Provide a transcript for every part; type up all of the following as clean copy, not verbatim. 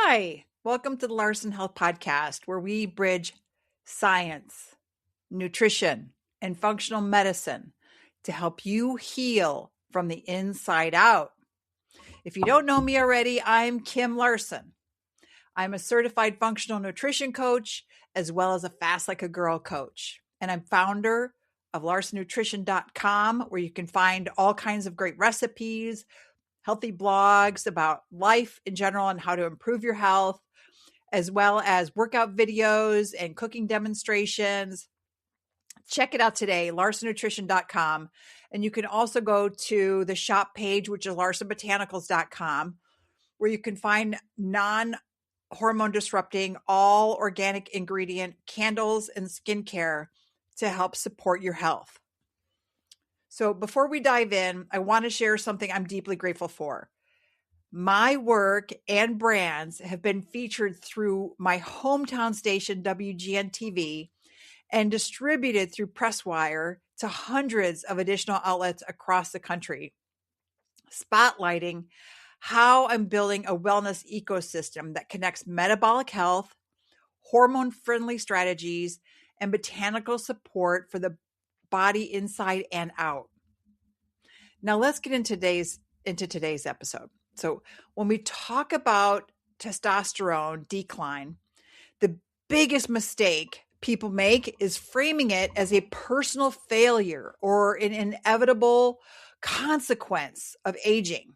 Hi, welcome to the Larson Health Podcast, where we bridge science, nutrition, and functional medicine to help you heal from the inside out. If you don't know me already, I'm Kim Larson. I'm a certified functional nutrition coach, as well as a Fast Like a Girl coach. And I'm founder of LarsonNutrition.com, where you can find all kinds of great recipes, healthy blogs about life in general and how to improve your health, as well as workout videos and cooking demonstrations. Check it out today, LarsonNutrition.com. And you can also go to the shop page, which is LarsonBotanicals.com, where you can find non-hormone disrupting, all organic ingredient candles and skincare to help support your health. So before we dive in, I want to share something I'm deeply grateful for. My work and brands have been featured through my hometown station, WGN-TV, and distributed through Presswire to hundreds of additional outlets across the country, spotlighting how I'm building a wellness ecosystem that connects metabolic health, hormone-friendly strategies, and botanical support for the body inside and out. Now let's get into today's episode. So when we talk about testosterone decline, the biggest mistake people make is framing it as a personal failure or an inevitable consequence of aging.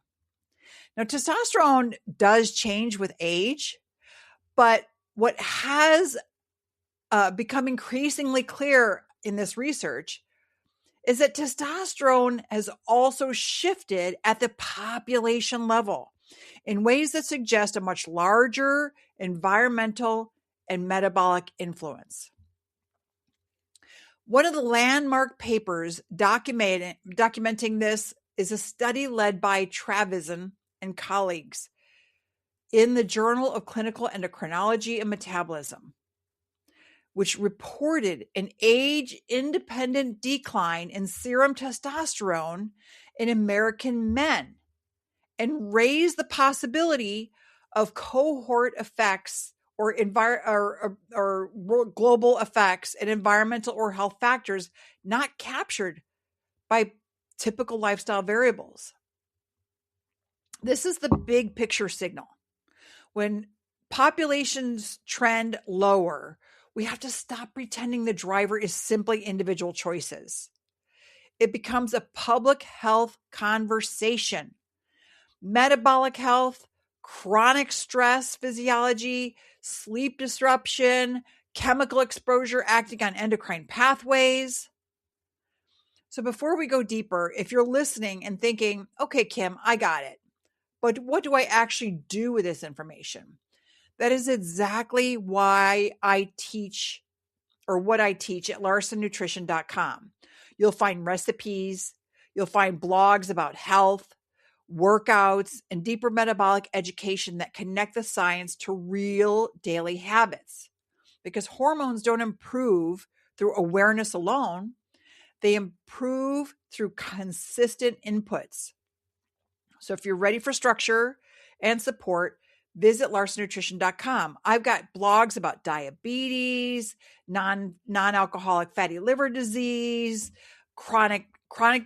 Now, testosterone does change with age, but what has become increasingly clear in this research is that testosterone has also shifted at the population level in ways that suggest a much larger environmental and metabolic influence. One of the landmark papers documenting this is a study led by Trevisan and colleagues in the Journal of Clinical Endocrinology and Metabolism, which reported an age-independent decline in serum testosterone in American men and raised the possibility of cohort effects or global effects and environmental or health factors not captured by typical lifestyle variables. This is the big picture signal. When populations trend lower, we have to stop pretending the driver is simply individual choices. It becomes a public health conversation. Metabolic health, chronic stress physiology, sleep disruption, chemical exposure acting on endocrine pathways. So before we go deeper, if you're listening and thinking, okay, Kim, I got it, but what do I actually do with this information? That is exactly why I teach, or what I teach at LarsonNutrition.com. You'll find recipes, you'll find blogs about health, workouts, and deeper metabolic education that connect the science to real daily habits. Because hormones don't improve through awareness alone, they improve through consistent inputs. So if you're ready for structure and support, visit LarsonNutrition.com. I've got blogs about diabetes, non-alcoholic fatty liver disease, chronic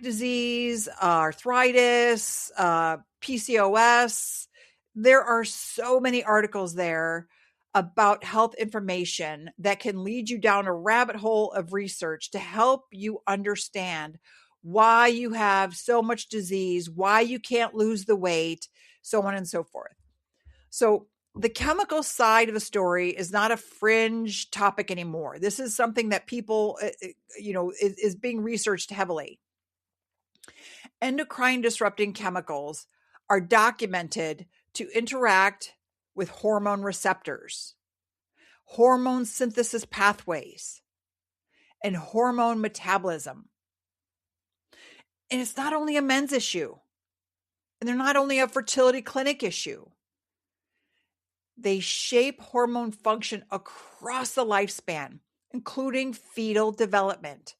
disease, arthritis, PCOS. There are so many articles there about health information that can lead you down a rabbit hole of research to help you understand why you have so much disease, why you can't lose the weight, so on and so forth. So the chemical side of the story is not a fringe topic anymore. This is something that people, is being researched heavily. Endocrine disrupting chemicals are documented to interact with hormone receptors, hormone synthesis pathways, and hormone metabolism. And it's not only a men's issue, and they're not only a fertility clinic issue. They shape hormone function across the lifespan, including fetal development.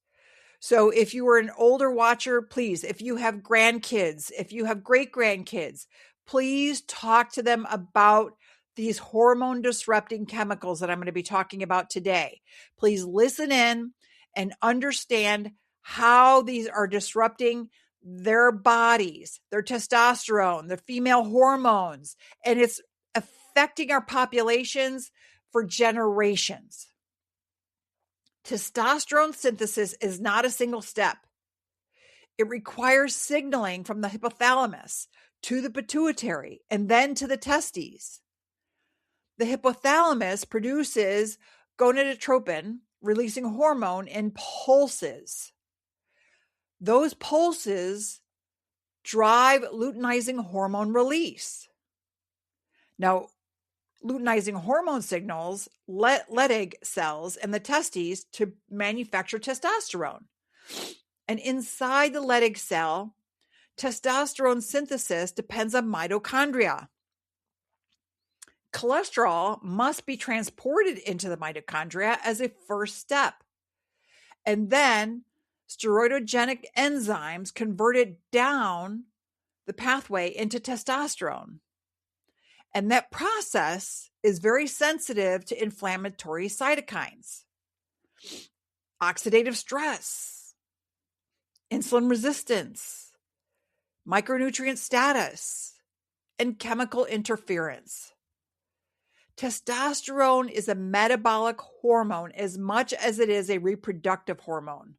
So if you are an older watcher, please, if you have grandkids, if you have great grandkids, please talk to them about these hormone disrupting chemicals that I'm going to be talking about today. Please listen in and understand how these are disrupting their bodies, their testosterone, their female hormones, and it's affecting our populations for generations. Testosterone synthesis is not a single step. It requires signaling from the hypothalamus to the pituitary and then to the testes. The hypothalamus produces gonadotropin, releasing hormone in pulses. Those pulses drive luteinizing hormone release. Now, luteinizing hormone signals Leydig cells in the testes to manufacture testosterone. And inside the Leydig cell, testosterone synthesis depends on mitochondria. Cholesterol must be transported into the mitochondria as a first step. And then steroidogenic enzymes convert it down the pathway into testosterone. And that process is very sensitive to inflammatory cytokines, oxidative stress, insulin resistance, micronutrient status, and chemical interference. Testosterone is a metabolic hormone as much as it is a reproductive hormone.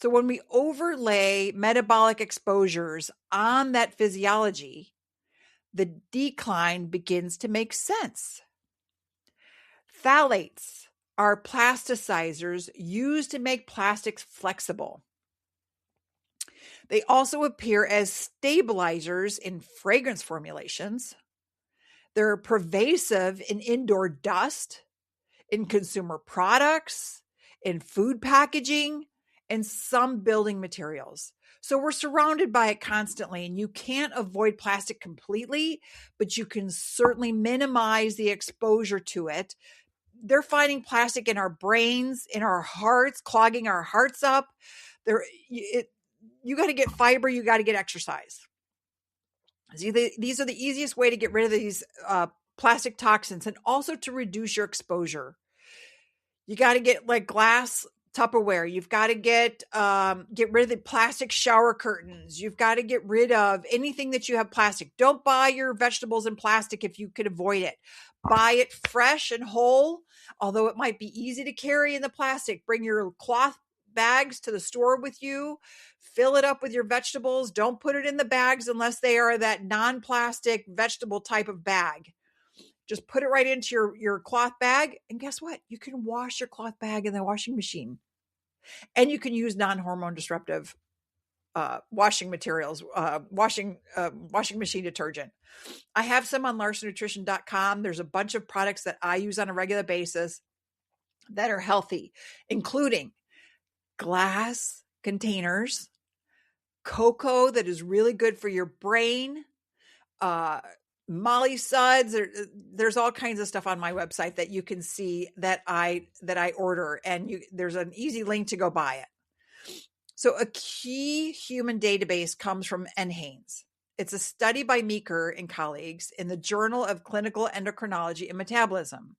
So when we overlay metabolic exposures on that physiology, the decline begins to make sense. Phthalates are plasticizers used to make plastics flexible. They also appear as stabilizers in fragrance formulations. They're pervasive in indoor dust, in consumer products, in food packaging, and some building materials. So we're surrounded by it constantly, and you can't avoid plastic completely, but you can certainly minimize the exposure to it. They're finding plastic in our brains, in our hearts, clogging our hearts up. You got to get fiber, you got to get exercise. See, these are the easiest way to get rid of these plastic toxins and also to reduce your exposure. You got to get like glass Tupperware. You've got to get rid of the plastic shower curtains. You've got to get rid of anything that you have plastic. Don't buy your vegetables in plastic if you can avoid it. Buy it fresh and whole, although it might be easy to carry in the plastic. Bring your cloth bags to the store with you. Fill it up with your vegetables. Don't put it in the bags unless they are that non-plastic vegetable type of bag. Just put it right into your cloth bag. And guess what? You can wash your cloth bag in the washing machine. And you can use non-hormone disruptive washing materials, washing machine detergent. I have some on larsonnutrition.com. There's a bunch of products that I use on a regular basis that are healthy, including glass containers, cocoa that is really good for your brain, Molly suds. There's all kinds of stuff on my website that you can see that I order, and there's an easy link to go buy it. So a key human database comes from NHANES. It's a study by Meeker and colleagues in the Journal of Clinical Endocrinology and Metabolism.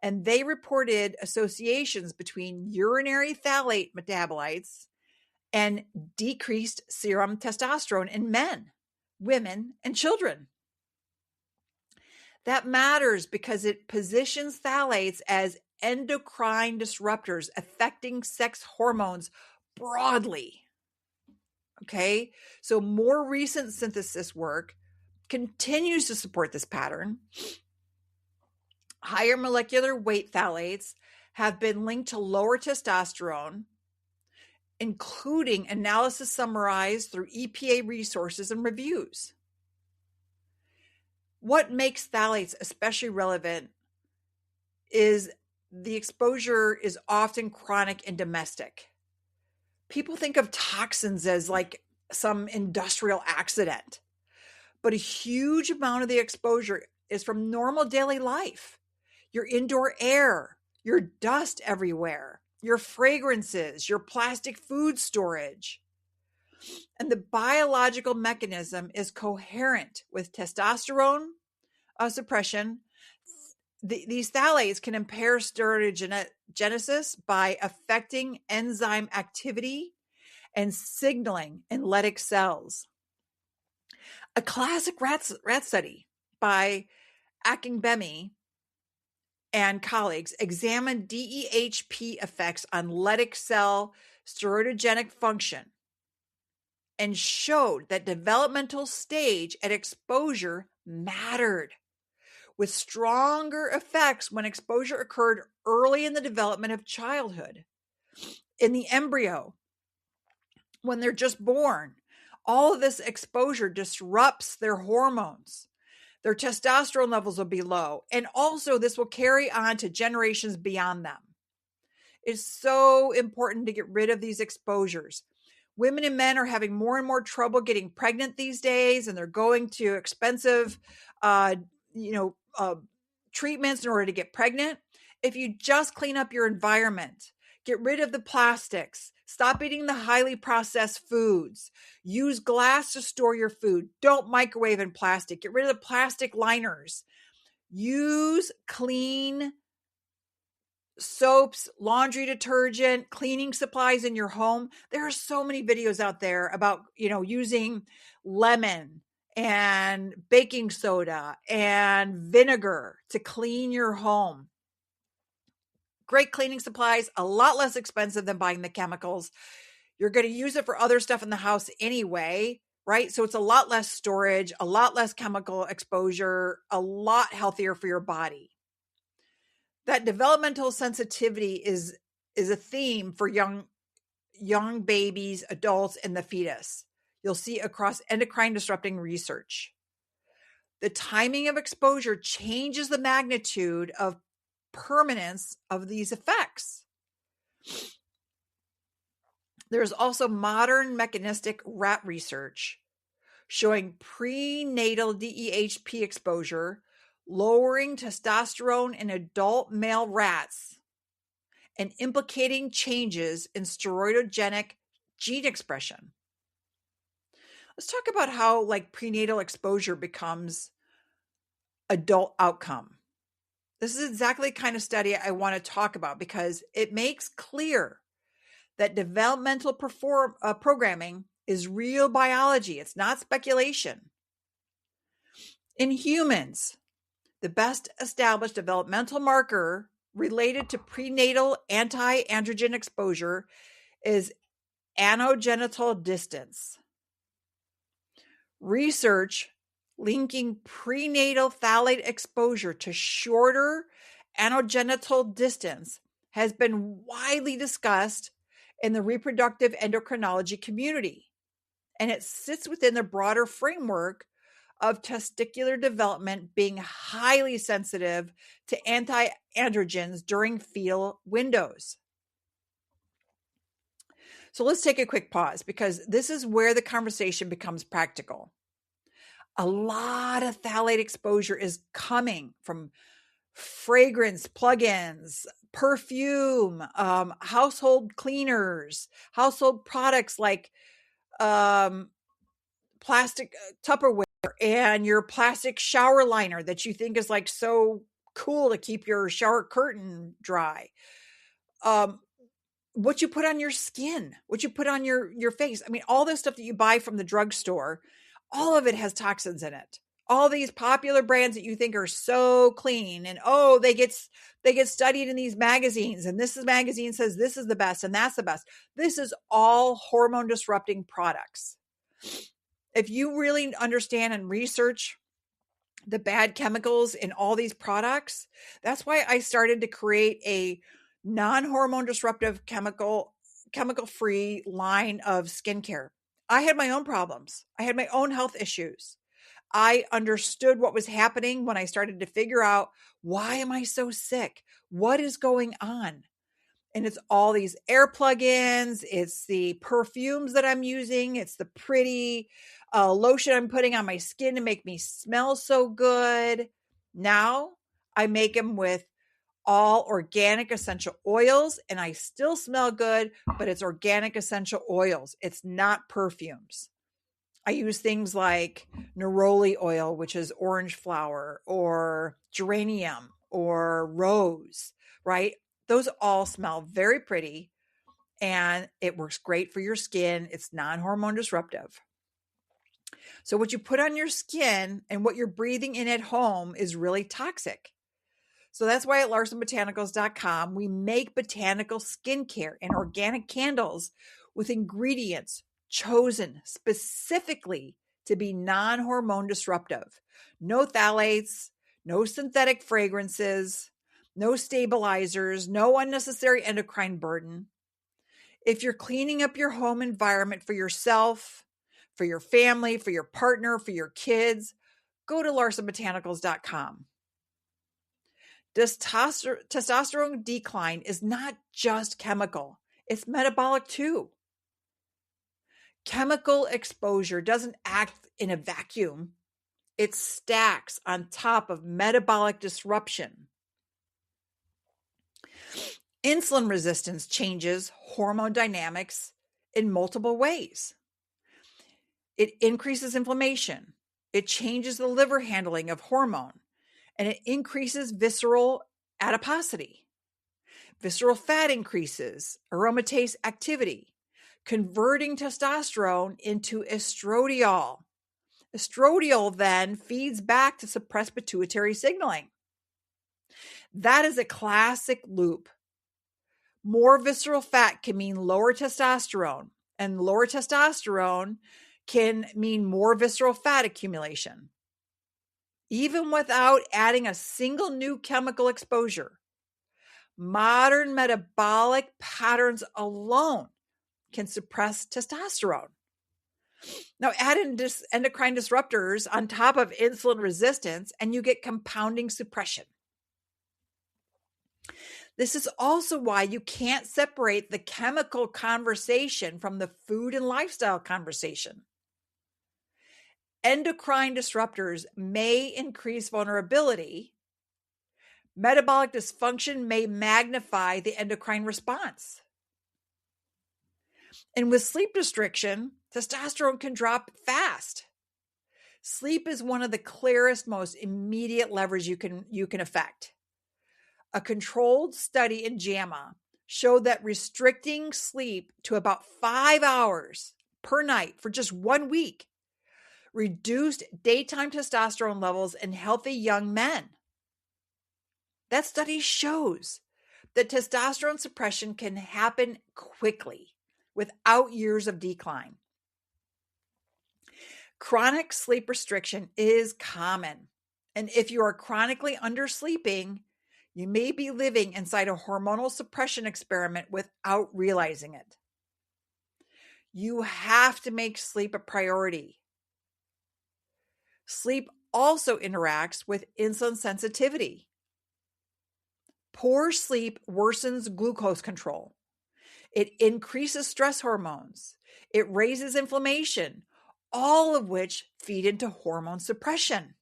And they reported associations between urinary phthalate metabolites and decreased serum testosterone in men, women, and children. That matters because it positions phthalates as endocrine disruptors affecting sex hormones broadly. Okay, so more recent synthesis work continues to support this pattern. Higher molecular weight phthalates have been linked to lower testosterone, including analysis summarized through EPA resources and reviews. What makes phthalates especially relevant is the exposure is often chronic and domestic. People think of toxins as like some industrial accident, but a huge amount of the exposure is from normal daily life. Your indoor air, your dust everywhere, your fragrances, your plastic food storage. And the biological mechanism is coherent with testosterone, suppression. These phthalates can impair steroidogenesis by affecting enzyme activity and signaling in lytic cells. A classic rat study by Akingbemi and colleagues examined DEHP effects on lytic cell steroidogenic function and showed that developmental stage and exposure mattered, with stronger effects when exposure occurred early in the development of childhood. In the embryo, when they're just born, all of this exposure disrupts their hormones. Their testosterone levels will be low. And also this will carry on to generations beyond them. It's so important to get rid of these exposures. Women and men are having more and more trouble getting pregnant these days, and they're going to expensive, treatments in order to get pregnant. If you just clean up your environment, get rid of the plastics, stop eating the highly processed foods, use glass to store your food, don't microwave in plastic, get rid of the plastic liners, use clean soaps, laundry detergent, cleaning supplies in your home. There are so many videos out there about, using lemon and baking soda and vinegar to clean your home. Great cleaning supplies, a lot less expensive than buying the chemicals. You're going to use it for other stuff in the house anyway, right? So it's a lot less storage, a lot less chemical exposure, a lot healthier for your body. That developmental sensitivity is a theme for young babies, adults, and the fetus. You'll see across endocrine disrupting research. The timing of exposure changes the magnitude of permanence of these effects. There's also modern mechanistic rat research showing prenatal DEHP exposure lowering testosterone in adult male rats and implicating changes in steroidogenic gene expression. Let's talk about how prenatal exposure becomes adult outcome. This is exactly the kind of study I want to talk about because it makes clear that developmental programming is real biology. It's not speculation. In humans, the best established developmental marker related to prenatal anti-androgen exposure is anogenital distance. Research linking prenatal phthalate exposure to shorter anogenital distance has been widely discussed in the reproductive endocrinology community, and it sits within the broader framework of testicular development being highly sensitive to anti-androgens during fetal windows. So let's take a quick pause because this is where the conversation becomes practical. A lot of phthalate exposure is coming from fragrance plugins, perfume, household cleaners, household products like plastic Tupperware and your plastic shower liner that you think is so cool to keep your shower curtain dry. What you put on your skin, what you put on your face. I mean, all this stuff that you buy from the drugstore, all of it has toxins in it. All these popular brands that you think are so clean and they get studied in these magazines, and this magazine says this is the best and that's the best. This is all hormone disrupting products. If you really understand and research the bad chemicals in all these products, that's why I started to create a non-hormone disruptive chemical-free line of skincare. I had my own problems. I had my own health issues. I understood what was happening when I started to figure out, why am I so sick? What is going on? And it's all these air plugins. It's the perfumes that I'm using. It's the pretty lotion I'm putting on my skin to make me smell so good. Now I make them with all organic essential oils, and I still smell good, but it's organic essential oils. It's not perfumes. I use things like neroli oil, which is orange flower, or geranium or rose, right? Those all smell very pretty and it works great for your skin. It's non-hormone disruptive. So what you put on your skin and what you're breathing in at home is really toxic. So that's why at larsonbotanicals.com, we make botanical skincare and organic candles with ingredients chosen specifically to be non-hormone disruptive. No phthalates, no synthetic fragrances, no stabilizers, no unnecessary endocrine burden. If you're cleaning up your home environment for yourself, for your family, for your partner, for your kids, go to larsonbotanicals.com. Testosterone decline is not just chemical, it's metabolic too. Chemical exposure doesn't act in a vacuum. It stacks on top of metabolic disruption. Insulin resistance changes hormone dynamics in multiple ways. It increases inflammation. It changes the liver handling of hormone, and it increases visceral adiposity. Visceral fat increases aromatase activity, converting testosterone into estradiol. Estradiol then feeds back to suppress pituitary signaling. That is a classic loop. More visceral fat can mean lower testosterone, and lower testosterone can mean more visceral fat accumulation. Even without adding a single new chemical exposure, modern metabolic patterns alone can suppress testosterone. Now, add in endocrine disruptors on top of insulin resistance, and you get compounding suppression. This is also why you can't separate the chemical conversation from the food and lifestyle conversation. Endocrine disruptors may increase vulnerability. Metabolic dysfunction may magnify the endocrine response. And with sleep restriction, testosterone can drop fast. Sleep is one of the clearest, most immediate levers you can affect. A controlled study in JAMA showed that restricting sleep to about 5 hours per night for just 1 week reduced daytime testosterone levels in healthy young men. That study shows that testosterone suppression can happen quickly without years of decline. Chronic sleep restriction is common. And if you are chronically undersleeping, you may be living inside a hormonal suppression experiment without realizing it. You have to make sleep a priority. Sleep also interacts with insulin sensitivity. Poor sleep worsens glucose control. It increases stress hormones. It raises inflammation, all of which feed into hormone suppression.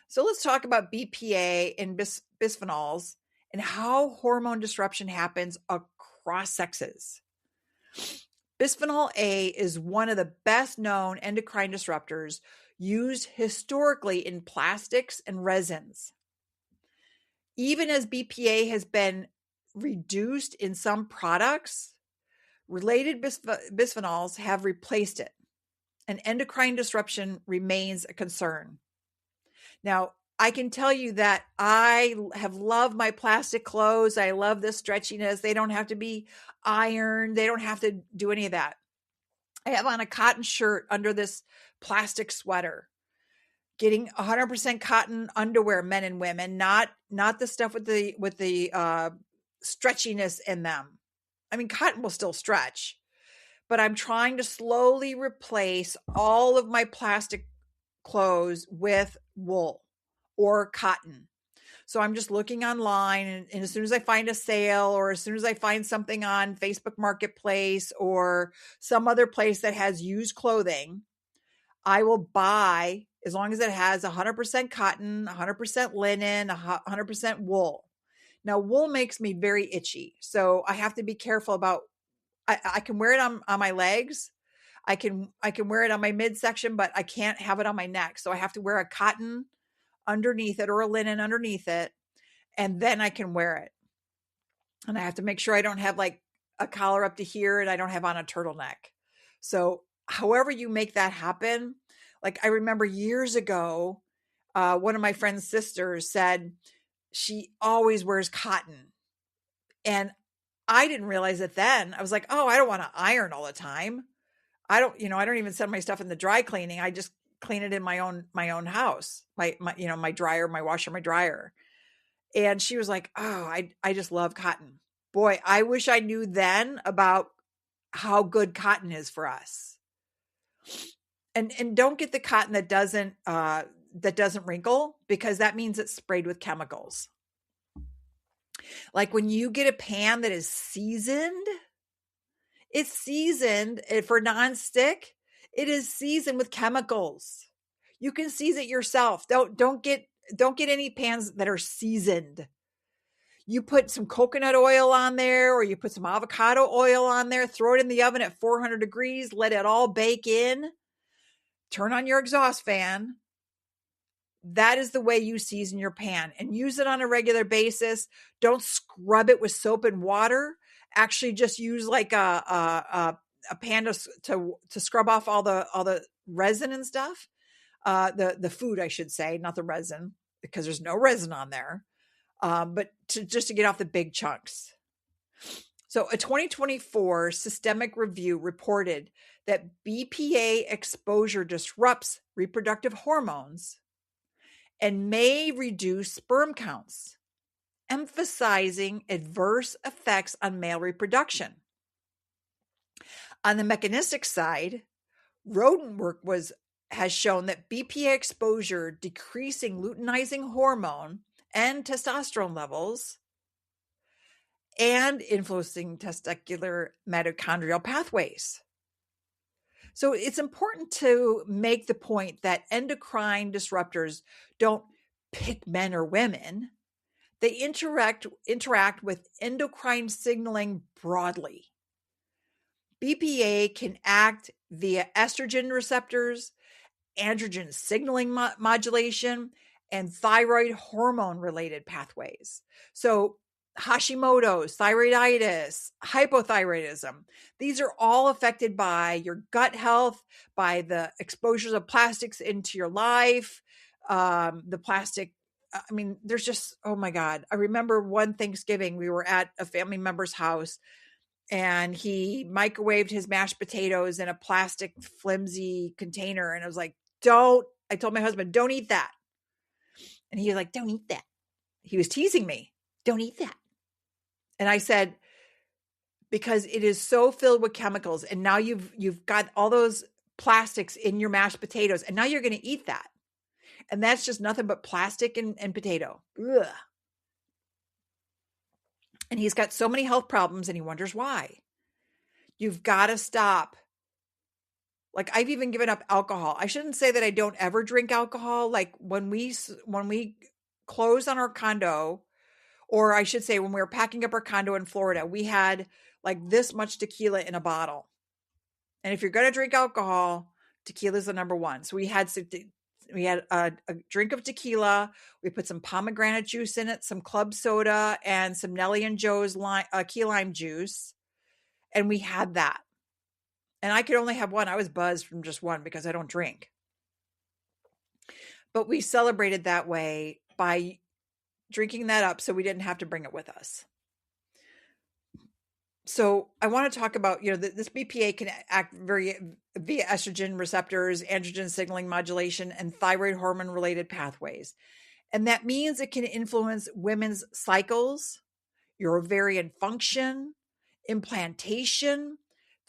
So let's talk about BPA and bisphenols and how hormone disruption happens across sexes. Bisphenol A is one of the best known endocrine disruptors used historically in plastics and resins. Even as BPA has been reduced in some products, related bisphenols have replaced it, and endocrine disruption remains a concern. Now, I can tell you that I have loved my plastic clothes. I love the stretchiness. They don't have to be ironed. They don't have to do any of that. I have on a cotton shirt under this plastic sweater, getting 100% cotton underwear, men and women, not the stuff with the stretchiness in them. I mean, cotton will still stretch, but I'm trying to slowly replace all of my plastic clothes with wool or cotton. So I'm just looking online, and as soon as I find a sale, or as soon as I find something on Facebook Marketplace or some other place that has used clothing, I will buy, as long as it has 100% cotton, 100% linen, 100% wool. Now, wool makes me very itchy, so I have to be careful about, I can wear it on my legs. I can wear it on my midsection, but I can't have it on my neck. So I have to wear a cotton underneath it or a linen underneath it, and then I can wear it. And I have to make sure I don't have like a collar up to here and I don't have on a turtleneck. So however you make that happen, like I remember years ago, one of my friend's sisters said she always wears cotton. And I didn't realize it then. I was like, oh, I don't want to iron all the time. I don't even send my stuff in the dry cleaning. I just clean it in my own house, my dryer, my washer, my dryer. And she was like, oh, I just love cotton. Boy, I wish I knew then about how good cotton is for us. And don't get the cotton that doesn't wrinkle, because that means it's sprayed with chemicals. Like when you get a pan that is seasoned, it's seasoned for nonstick. It is seasoned with chemicals. You can season it yourself. Don't get any pans that are seasoned. You put some coconut oil on there, or you put some avocado oil on there, throw it in the oven at 400 degrees, let it all bake in, turn on your exhaust fan. That is the way you season your pan, and use it on a regular basis. Don't scrub it with soap and water. Actually just use like a pan to scrub off all the resin and stuff. The food, I should say, not the resin, because there's no resin on there. But just to get off the big chunks. So a 2024 systemic review reported that BPA exposure disrupts reproductive hormones and may reduce sperm counts, emphasizing adverse effects on male reproduction. On the mechanistic side, rodent work has shown that BPA exposure decreasing luteinizing hormone and testosterone levels and influencing testicular mitochondrial pathways. So it's important to make the point that endocrine disruptors don't pick men or women. They interact with endocrine signaling broadly. BPA can act via estrogen receptors, androgen signaling modulation, and thyroid hormone related pathways. So Hashimoto's, thyroiditis, hypothyroidism, these are all affected by your gut health, by the exposures of plastics into your life, the plastic. I mean, there's just, oh my God. I remember one Thanksgiving, we were at a family member's house and he microwaved his mashed potatoes in a plastic flimsy container. And I was like, I told my husband, don't eat that. And he was like, don't eat that. He was teasing me. Don't eat that. And I said, because it is so filled with chemicals. And now you've got all those plastics in your mashed potatoes. And now you're going to eat that. And that's just nothing but plastic and potato. Ugh. And he's got so many health problems and he wonders why. You've got to stop. Like I've even given up alcohol. I shouldn't say that I don't ever drink alcohol. Like when we closed on our condo, or I should say when we were packing up our condo in Florida, we had like this much tequila in a bottle. And if you're going to drink alcohol, tequila is the number one. So we had a drink of tequila. We put some pomegranate juice in it, some club soda, and some Nelly and Joe's key lime juice. And we had that. And I could only have one. I was buzzed from just one because I don't drink. But we celebrated that way by drinking that up so we didn't have to bring it with us. So I want to talk about, this BPA can act via estrogen receptors, androgen signaling modulation, and thyroid hormone related pathways. And that means it can influence women's cycles, your ovarian function, implantation,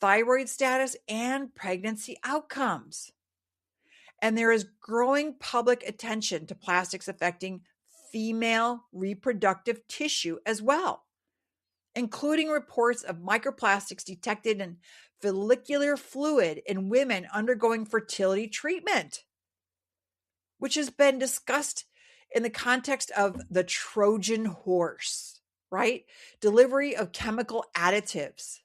thyroid status, and pregnancy outcomes. And there is growing public attention to plastics affecting female reproductive tissue as well, including reports of microplastics detected in follicular fluid in women undergoing fertility treatment, which has been discussed in the context of the Trojan horse, right? Delivery of chemical additives.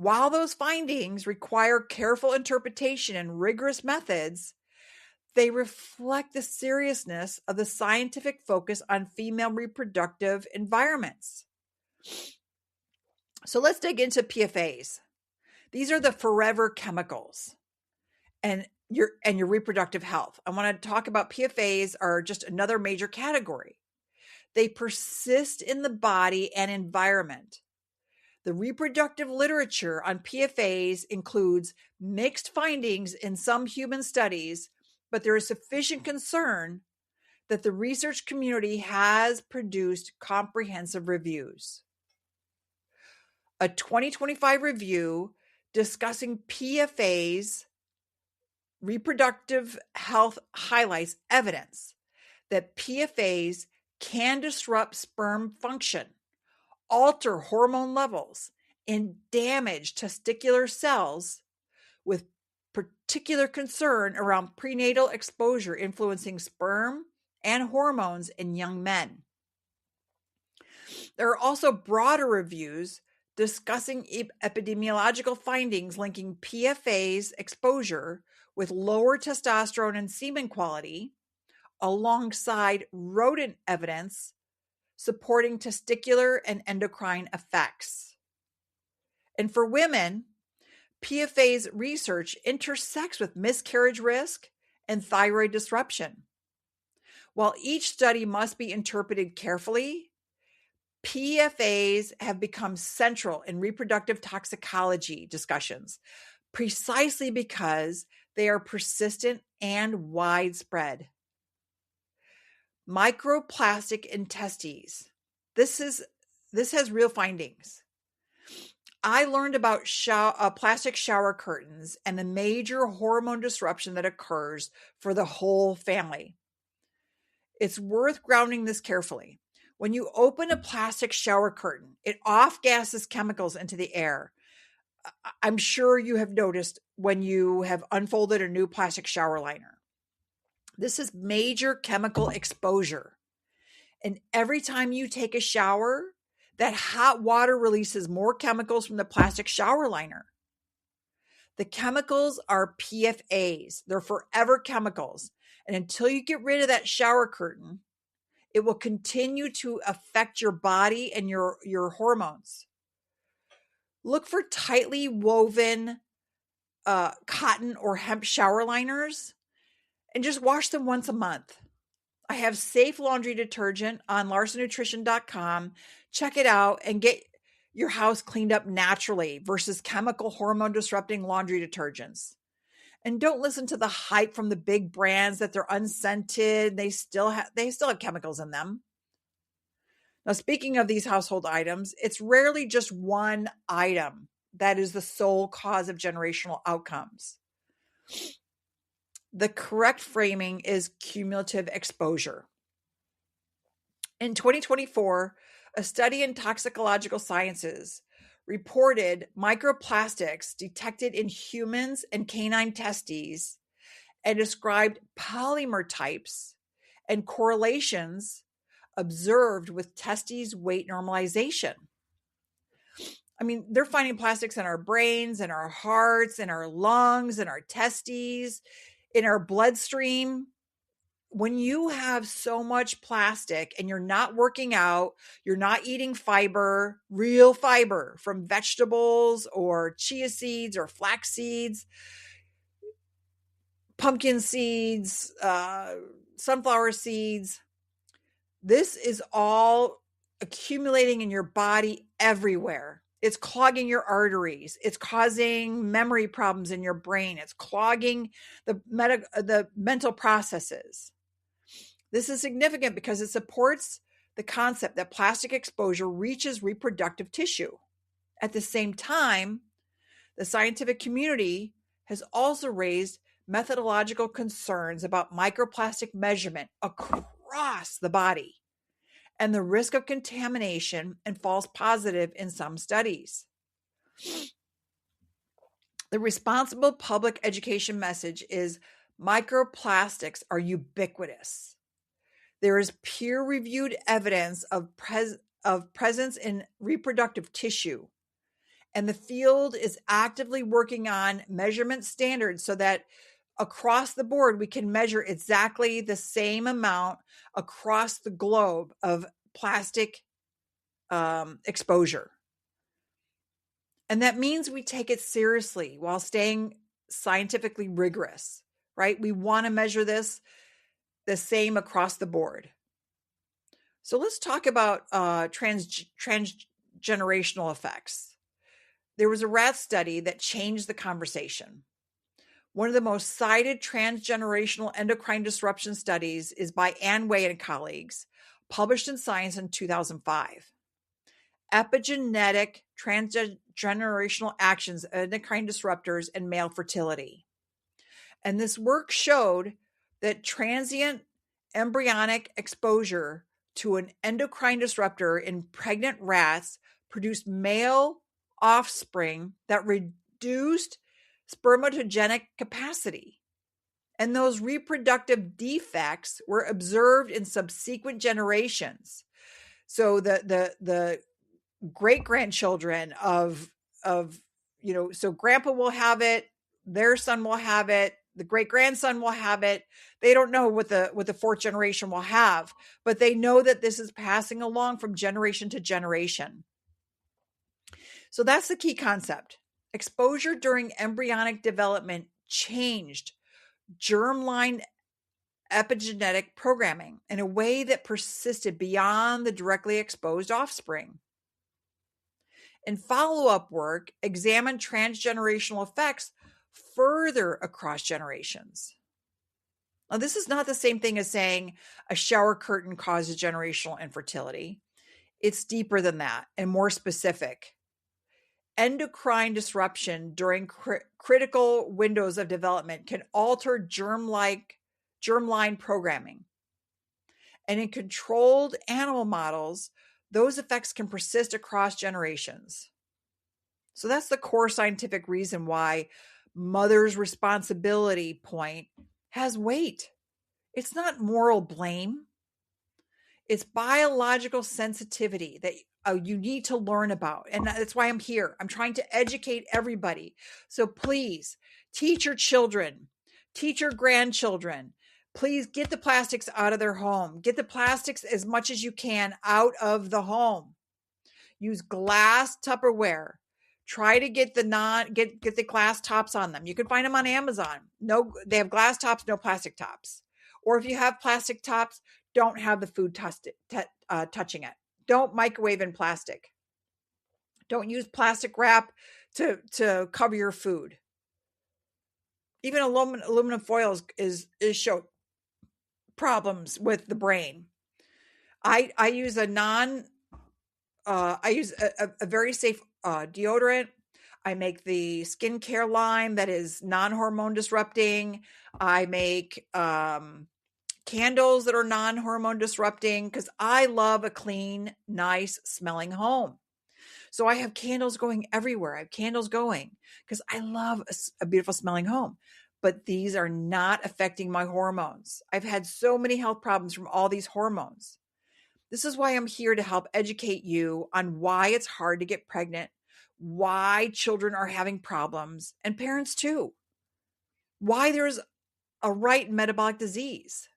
While those findings require careful interpretation and rigorous methods, they reflect the seriousness of the scientific focus on female reproductive environments. So let's dig into PFAS. These are the forever chemicals and your reproductive health. I want to talk about PFAS are just another major category. They persist in the body and environment. The reproductive literature on PFAS includes mixed findings in some human studies, but there is sufficient concern that the research community has produced comprehensive reviews. A 2025 review discussing PFAS reproductive health highlights evidence that PFAS can disrupt sperm function, alter hormone levels, and damage testicular cells, with particular concern around prenatal exposure influencing sperm and hormones in young men. There are also broader reviews discussing epidemiological findings linking PFAS exposure with lower testosterone and semen quality, alongside rodent evidence supporting testicular and endocrine effects. And for women, PFAS research intersects with miscarriage risk and thyroid disruption. While each study must be interpreted carefully, PFAS have become central in reproductive toxicology discussions, precisely because they are persistent and widespread. Microplastic in testes. This has real findings. I learned about plastic shower curtains and the major hormone disruption that occurs for the whole family. It's worth grounding this carefully. When you open a plastic shower curtain, it off-gases chemicals into the air. I'm sure you have noticed when you have unfolded a new plastic shower liner. This is major chemical exposure. And every time you take a shower, that hot water releases more chemicals from the plastic shower liner. The chemicals are PFAS. They're forever chemicals. And until you get rid of that shower curtain, it will continue to affect your body and your hormones. Look for tightly woven cotton or hemp shower liners and just wash them once a month. I have safe laundry detergent on larsonnutrition.com. Check it out and get your house cleaned up naturally versus chemical hormone disrupting laundry detergents. And don't listen to the hype from the big brands that they're unscented. They still have chemicals in them. Now, speaking of these household items, it's rarely just one item that is the sole cause of generational outcomes. The correct framing is cumulative exposure. In 2024, a study in Toxicological Sciences reported microplastics detected in humans and canine testes and described polymer types and correlations observed with testes weight normalization. I mean, they're finding plastics in our brains, in our hearts, in our lungs, in our testes, in our bloodstream. When you have so much plastic and you're not working out, you're not eating fiber, real fiber from vegetables or chia seeds or flax seeds, pumpkin seeds, sunflower seeds, this is all accumulating in your body everywhere. It's clogging your arteries. It's causing memory problems in your brain. It's clogging the mental processes. This is significant because it supports the concept that plastic exposure reaches reproductive tissue. At the same time, the scientific community has also raised methodological concerns about microplastic measurement across the body and the risk of contamination and false positive in some studies. The responsible public education message is microplastics are ubiquitous. There is peer-reviewed evidence of presence in reproductive tissue, And the field is actively working on measurement standards so that across the board, we can measure exactly the same amount across the globe of plastic exposure. And that means we take it seriously while staying scientifically rigorous, right? We want to measure this the same across the board. So let's talk about transgenerational effects. There was a rat study that changed the conversation. One of the most cited transgenerational endocrine disruption studies is by Ann Way and colleagues, published in Science in 2005. Epigenetic transgenerational actions of endocrine disruptors and male fertility. And this work showed that transient embryonic exposure to an endocrine disruptor in pregnant rats produced male offspring that reduced spermatogenic capacity. And those reproductive defects were observed in subsequent generations. So the great-grandchildren of so grandpa will have it, their son will have it, the great-grandson will have it. They don't know what the fourth generation will have, but they know that this is passing along from generation to generation. So that's the key concept. Exposure during embryonic development changed germline epigenetic programming in a way that persisted beyond the directly exposed offspring. And follow-up work examined transgenerational effects further across generations. Now, this is not the same thing as saying a shower curtain causes generational infertility. It's deeper than that and more specific. Endocrine disruption during critical windows of development can alter germline programming. And in controlled animal models, those effects can persist across generations. So that's the core scientific reason why mother's responsibility point has weight. It's not moral blame. It's biological sensitivity that you need to learn about. And that's why I'm here. I'm trying to educate everybody. So please teach your children, teach your grandchildren. Please get the plastics out of their home. Get the plastics as much as you can out of the home. Use glass Tupperware. Try to get the glass tops on them. You can find them on Amazon. No, they have glass tops, no plastic tops. Or if you have plastic tops, don't have the food touching it. Don't microwave in plastic. Don't use plastic wrap to cover your food. Even aluminum foil is show problems with the brain. I use a very safe deodorant. I make the skincare line that is non-hormone disrupting. I make candles that are non-hormone disrupting because I love a clean, nice smelling home. So I have candles going everywhere. I have candles going because I love a beautiful smelling home. But these are not affecting my hormones. I've had so many health problems from all these hormones. This is why I'm here to help educate you on why it's hard to get pregnant, why children are having problems, and parents too. Why there's a right metabolic disease.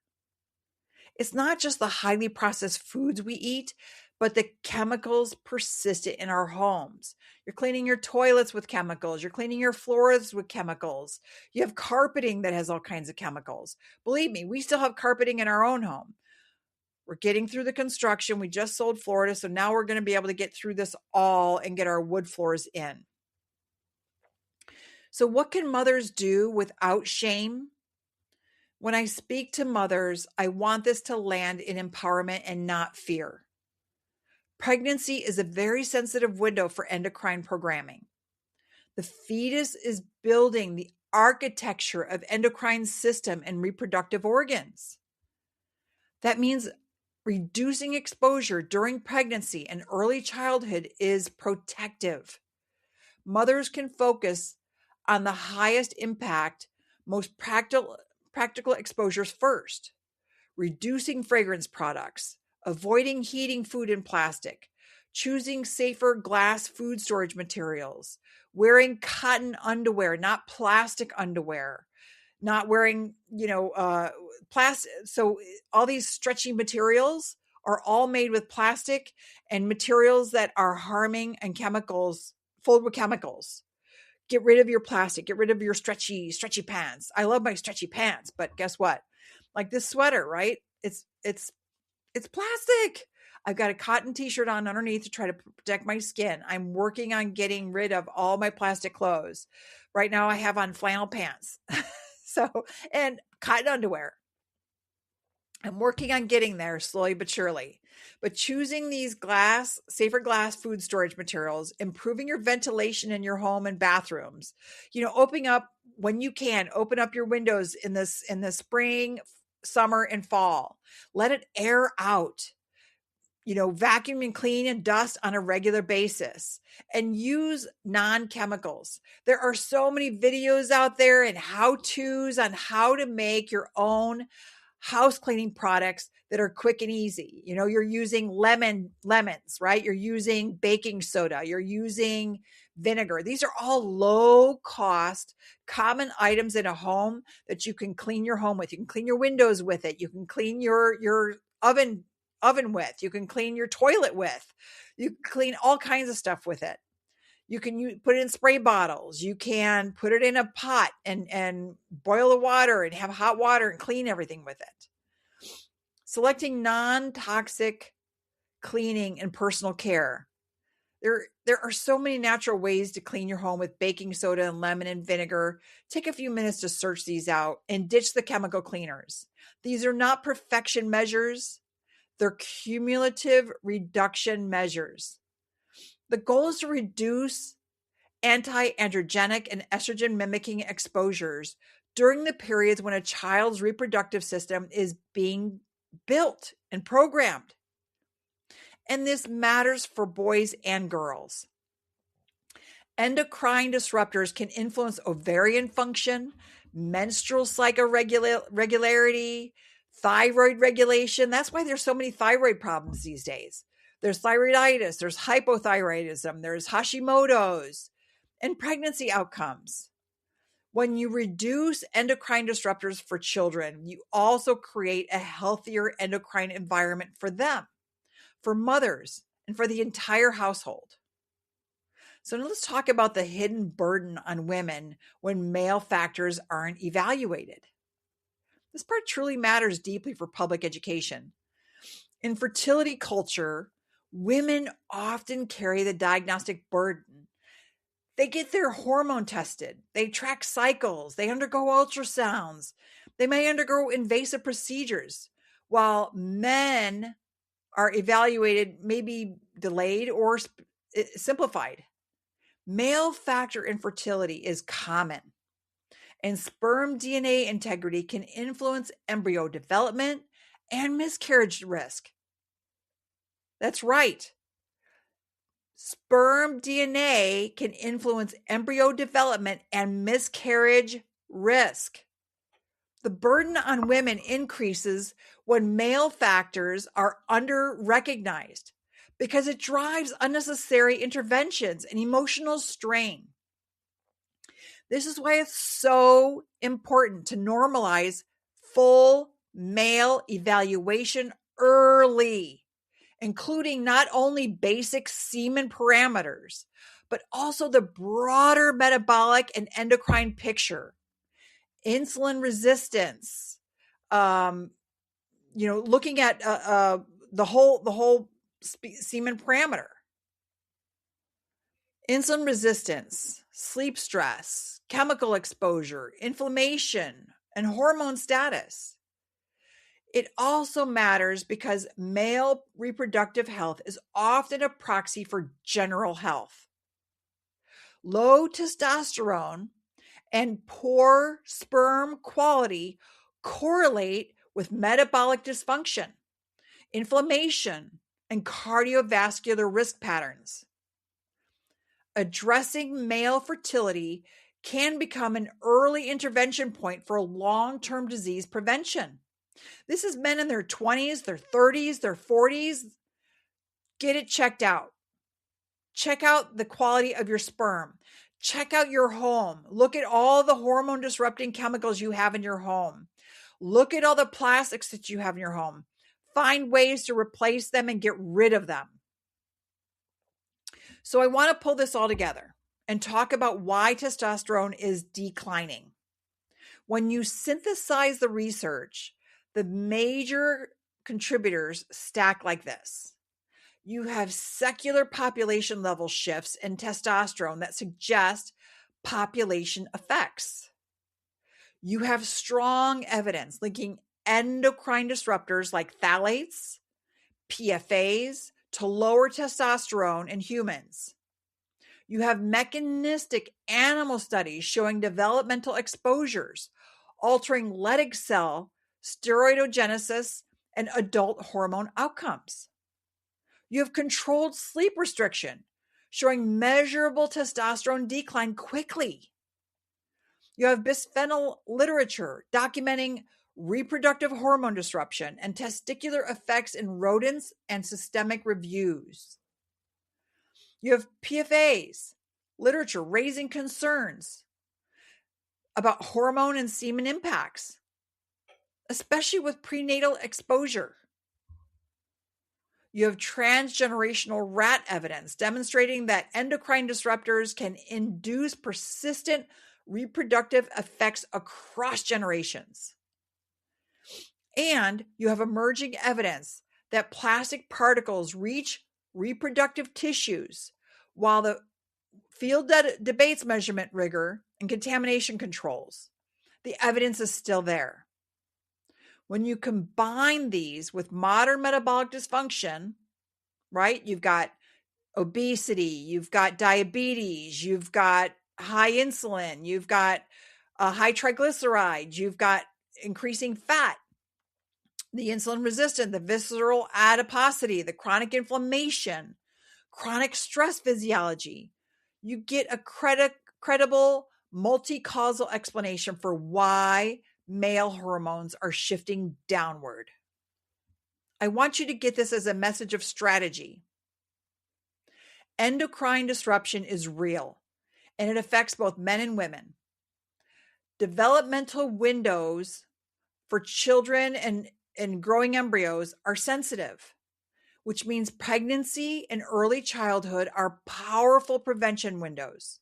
It's not just the highly processed foods we eat, but the chemicals persistent in our homes. You're cleaning your toilets with chemicals. You're cleaning your floors with chemicals. You have carpeting that has all kinds of chemicals. Believe me, we still have carpeting in our own home. We're getting through the construction. We just sold Florida, so now we're going to be able to get through this all and get our wood floors in. So what can mothers do without shame? When I speak to mothers, I want this to land in empowerment and not fear. Pregnancy is a very sensitive window for endocrine programming. The fetus is building the architecture of endocrine system and reproductive organs. That means reducing exposure during pregnancy and early childhood is protective. Mothers can focus on the highest impact, most practical exposures first, reducing fragrance products, avoiding heating food in plastic, choosing safer glass food storage materials, wearing cotton underwear, not plastic underwear, not wearing, plastic. So all these stretchy materials are all made with plastic and materials that are harming and chemicals, filled with chemicals. Get rid of your plastic. Get rid of your stretchy pants. I love my stretchy pants, but guess what? Like this sweater, right? It's plastic. I've got a cotton t-shirt on underneath to try to protect my skin. I'm working on getting rid of all my plastic clothes. Right now I have on flannel pants. And cotton underwear. I'm working on getting there slowly but surely. But choosing these safer glass food storage materials, improving your ventilation in your home and bathrooms, open up when you can, open up your windows in the spring, summer, and fall. Let it air out. Vacuum and clean and dust on a regular basis, and use non-chemicals. There are so many videos out there and how-tos on how to make your own house cleaning products that are quick and easy. You're using lemons, right? You're using baking soda. You're using vinegar. These are all low cost, common items in a home that you can clean your home with. You can clean your windows with it. You can clean your oven with. You can clean your toilet with. You can clean all kinds of stuff with it. You can put it in spray bottles. You can put it in a pot and boil the water and have hot water and clean everything with it. Selecting non-toxic cleaning and personal care. There are so many natural ways to clean your home with baking soda and lemon and vinegar. Take a few minutes to search these out and ditch the chemical cleaners. These are not perfection measures. They're cumulative reduction measures. The goal is to reduce anti-androgenic and estrogen mimicking exposures during the periods when a child's reproductive system is being built and programmed. And this matters for boys and girls. Endocrine disruptors can influence ovarian function, menstrual cycle regularity, thyroid regulation. That's why there's so many thyroid problems these days. There's thyroiditis, there's hypothyroidism, there's Hashimoto's, and pregnancy outcomes. When you reduce endocrine disruptors for children, you also create a healthier endocrine environment for them, for mothers, and for the entire household. So now let's talk about the hidden burden on women when male factors aren't evaluated. This part truly matters deeply for public education. In fertility culture, women often carry the diagnostic burden. They get their hormone tested. They track cycles. They undergo ultrasounds. They may undergo invasive procedures, while men are evaluated, maybe delayed or simplified. Male factor infertility is common, and sperm DNA integrity can influence embryo development and miscarriage risk. That's right. Sperm DNA can influence embryo development and miscarriage risk. The burden on women increases when male factors are under-recognized because it drives unnecessary interventions and emotional strain. This is why it's so important to normalize full male evaluation early, including not only basic semen parameters, but also the broader metabolic and endocrine picture. Insulin resistance, looking at the whole semen parameter. Insulin resistance, sleep stress, chemical exposure, inflammation, and hormone status. It also matters because male reproductive health is often a proxy for general health. Low testosterone and poor sperm quality correlate with metabolic dysfunction, inflammation, and cardiovascular risk patterns. Addressing male fertility can become an early intervention point for long-term disease prevention. This is men in their 20s, their 30s, their 40s. Get it checked out. Check out the quality of your sperm. Check out your home. Look at all the hormone disrupting chemicals you have in your home. Look at all the plastics that you have in your home. Find ways to replace them and get rid of them. So I want to pull this all together and talk about why testosterone is declining. When you synthesize the research, the major contributors stack like this. You have secular population level shifts in testosterone that suggest population effects. You have strong evidence linking endocrine disruptors like phthalates, PFAS to lower testosterone in humans. You have mechanistic animal studies showing developmental exposures, altering Leydig cell, steroidogenesis, and adult hormone outcomes. You have controlled sleep restriction, showing measurable testosterone decline quickly. You have bisphenol literature documenting reproductive hormone disruption and testicular effects in rodents and systemic reviews. You have PFAS literature raising concerns about hormone and semen impacts, especially with prenatal exposure. You have transgenerational rat evidence demonstrating that endocrine disruptors can induce persistent reproductive effects across generations. And you have emerging evidence that plastic particles reach reproductive tissues while the field debates measurement rigor and contamination controls. The evidence is still there. When you combine these with modern metabolic dysfunction, right? You've got obesity, you've got diabetes, you've got high insulin, you've got high triglycerides, you've got increasing fat, the insulin resistant, the visceral adiposity, the chronic inflammation, chronic stress physiology. You get a credible multi-causal explanation for why male hormones are shifting downward. I want you to get this as a message of strategy. Endocrine disruption is real, and it affects both men and women. Developmental windows for children and growing embryos are sensitive, which means pregnancy and early childhood are powerful prevention windows.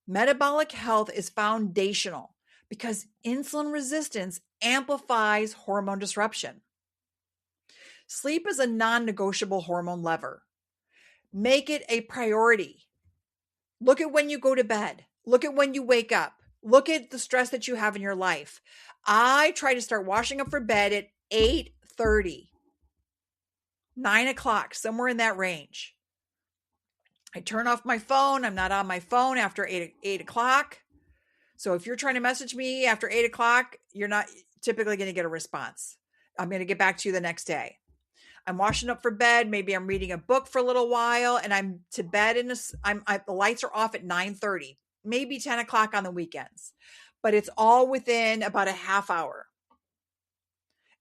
Metabolic health is foundational because insulin resistance amplifies hormone disruption. Sleep is a non-negotiable hormone lever. Make it a priority. Look at when you go to bed. Look at when you wake up. Look at the stress that you have in your life. I try to start washing up for bed at 8:30, 9 o'clock, somewhere in that range. I turn off my phone. I'm not on my phone after 8 o'clock. So if you're trying to message me after 8 o'clock, you're not typically going to get a response. I'm going to get back to you the next day. I'm washing up for bed. Maybe I'm reading a book for a little while and I'm to bed. The lights are off at 9:30, maybe 10 o'clock on the weekends, but it's all within about a half hour.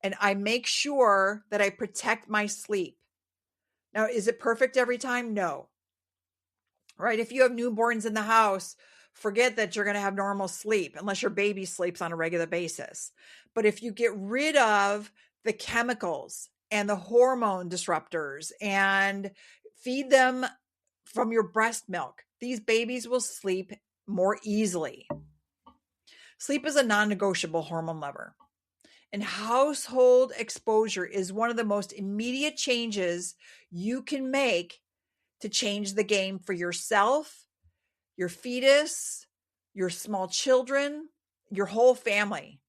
And I make sure that I protect my sleep. Now, is it perfect every time? No. Right? If you have newborns in the house, forget that you're going to have normal sleep unless your baby sleeps on a regular basis. But if you get rid of the chemicals and the hormone disruptors and feed them from your breast milk, these babies will sleep more easily. Sleep is a non-negotiable hormone lever. And household exposure is one of the most immediate changes you can make to change the game for yourself, your fetus, your small children, your whole family.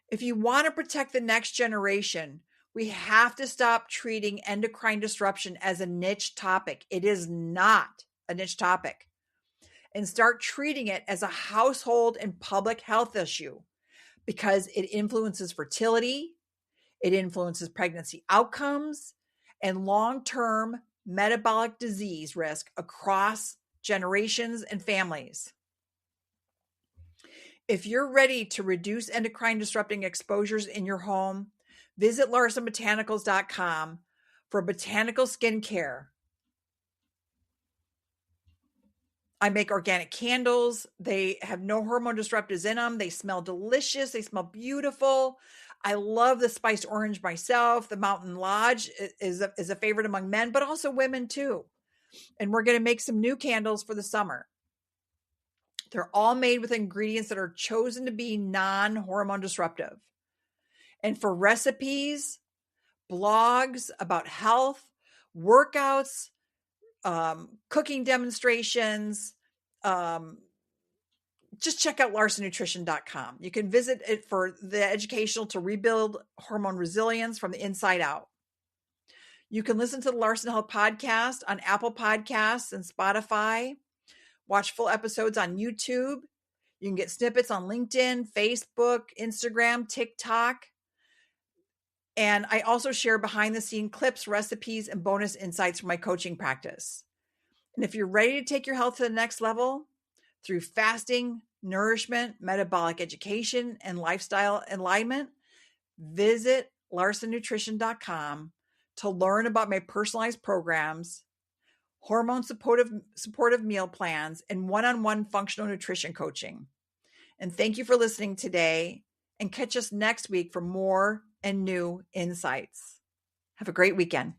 If you want to protect the next generation, we have to stop treating endocrine disruption as a niche topic. It is not a niche topic. And start treating it as a household and public health issue because it influences fertility, it influences pregnancy outcomes, and long-term metabolic disease risk across generations and families. If you're ready to reduce endocrine disrupting exposures in your home, visit LarsonBotanicals.com for botanical skincare I make organic candles. They have no hormone disruptors in them. They smell delicious. They smell beautiful. I love the spiced orange myself. The Mountain Lodge is a favorite among men, but also women too. And we're going to make some new candles for the summer. They're all made with ingredients that are chosen to be non-hormone disruptive. And for recipes, blogs about health, workouts, cooking demonstrations, just check out larsonnutrition.com. You can visit it for the educational to rebuild hormone resilience from the inside out. You can listen to the Larson Health Podcast on Apple Podcasts and Spotify. Watch full episodes on YouTube. You can get snippets on LinkedIn, Facebook, Instagram, TikTok. And I also share behind the scene clips, recipes, and bonus insights from my coaching practice. And if you're ready to take your health to the next level through fasting, nourishment, metabolic education, and lifestyle alignment, visit larsonnutrition.com to learn about my personalized programs, hormone supportive meal plans, and one-on-one functional nutrition coaching. And thank you for listening today, and catch us next week for more and new insights. Have a great weekend.